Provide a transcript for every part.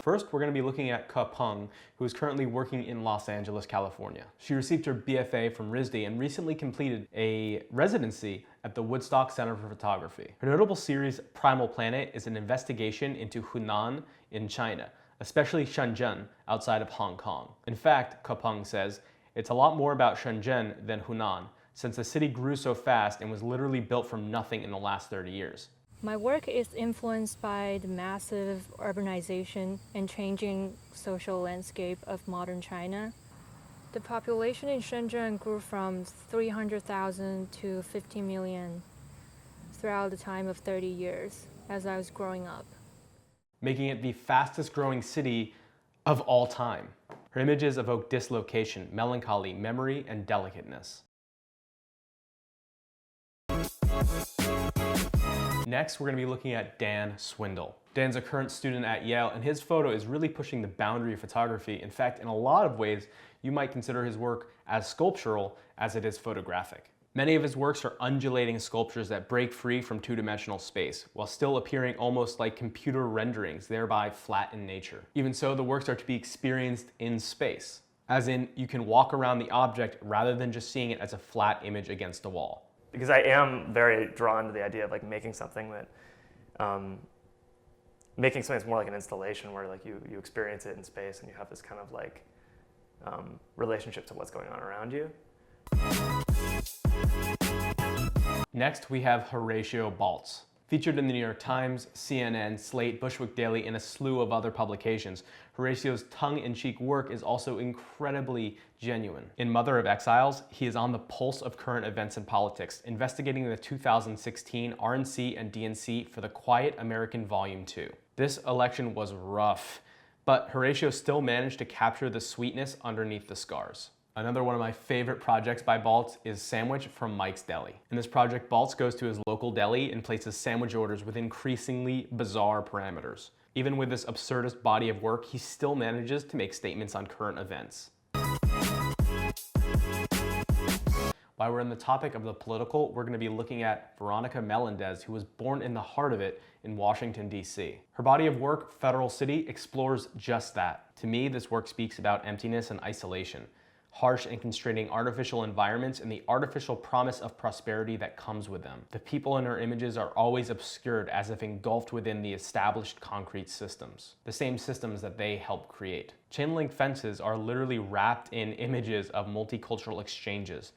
First, we're going to be looking at Peng, who is currently working in Los Angeles, California. She received her BFA from RISD and recently completed a residency at the Woodstock Center for Photography. Her notable series, Primal Planet, is an investigation into Hunan in China, especially Shenzhen outside of Hong Kong. In fact, Peng says, it's a lot more about Shenzhen than Hunan, since the city grew so fast and was literally built from nothing in the last 30 years. My work is influenced by the massive urbanization and changing social landscape of modern China. The population in Shenzhen grew from 300,000 to 50 million throughout the time of 30 years as I was growing up, making it the fastest growing city of all time. Her images evoke dislocation, melancholy, memory, and delicateness. Next, we're going to be looking at Dan Swindle. Dan's a current student at Yale, and his photo is really pushing the boundary of photography. In fact, in a lot of ways, you might consider his work as sculptural as it is photographic. Many of his works are undulating sculptures that break free from two-dimensional space, while still appearing almost like computer renderings, thereby flat in nature. Even so, the works are to be experienced in space, as in you can walk around the object rather than just seeing it as a flat image against a wall. Because I am very drawn to the idea of like making something that, that's more like an installation where like you experience it in space and you have this kind of like relationship to what's going on around you. Next, we have Horatio Baltz. Featured in the New York Times, CNN, Slate, Bushwick Daily, and a slew of other publications, Horatio's tongue-in-cheek work is also incredibly genuine. In Mother of Exiles, he is on the pulse of current events and politics, investigating the 2016 RNC and DNC for the Quiet American Volume 2. This election was rough, but Horatio still managed to capture the sweetness underneath the scars. Another one of my favorite projects by Baltz is Sandwich from Mike's Deli. In this project, Baltz goes to his local deli and places sandwich orders with increasingly bizarre parameters. Even with this absurdist body of work, he still manages to make statements on current events. While we're in the topic of the political, we're going to be looking at Veronica Melendez, who was born in the heart of it in Washington, D.C. Her body of work, Federal City, explores just that. To me, this work speaks about emptiness and isolation, harsh and constraining artificial environments, and the artificial promise of prosperity that comes with them. The people in her images are always obscured, as if engulfed within the established concrete systems, the same systems that they help create. Chain link fences are literally wrapped in images of multicultural exchanges.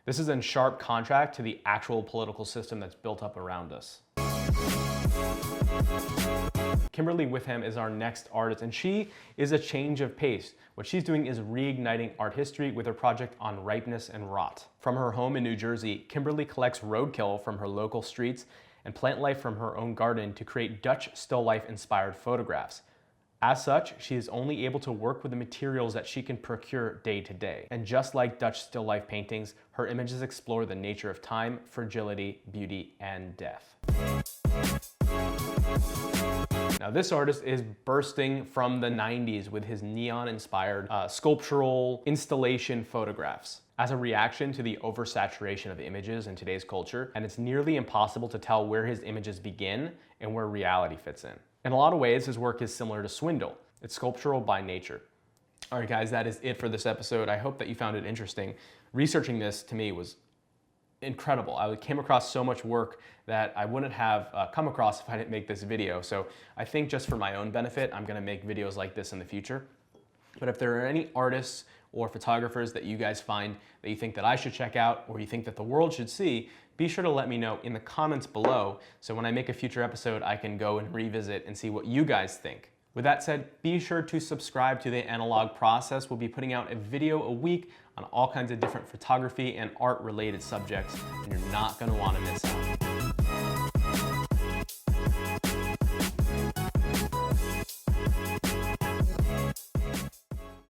This is in sharp contrast to the actual political system that's built up around us. Kimberly Witham is our next artist, and she is a change of pace. What she's doing is reigniting art history with her project on ripeness and rot. From her home in New Jersey, Kimberly collects roadkill from her local streets and plant life from her own garden to create Dutch still life inspired photographs. As such, she is only able to work with the materials that she can procure day to day. And just like Dutch still life paintings, her images explore the nature of time, fragility, beauty, and death. Now this artist is bursting from the 90s with his neon-inspired sculptural installation photographs as a reaction to the oversaturation of images in today's culture, and it's nearly impossible to tell where his images begin and where reality fits in. In a lot of ways, his work is similar to Swindle. It's sculptural by nature. All right, guys, that is it for this episode. I hope that you found it interesting. Researching this, to me, was incredible. I came across so much work that I wouldn't have come across if I didn't make this video. So I think just for my own benefit, I'm gonna make videos like this in the future. But if there are any artists or photographers that you guys find that you think that I should check out or you think that the world should see, be sure to let me know in the comments below, so when I make a future episode, I can go and revisit and see what you guys think. With that said, be sure to subscribe to The Analog Process. We'll be putting out a video a week on all kinds of different photography and art related subjects, and you're not gonna wanna miss out.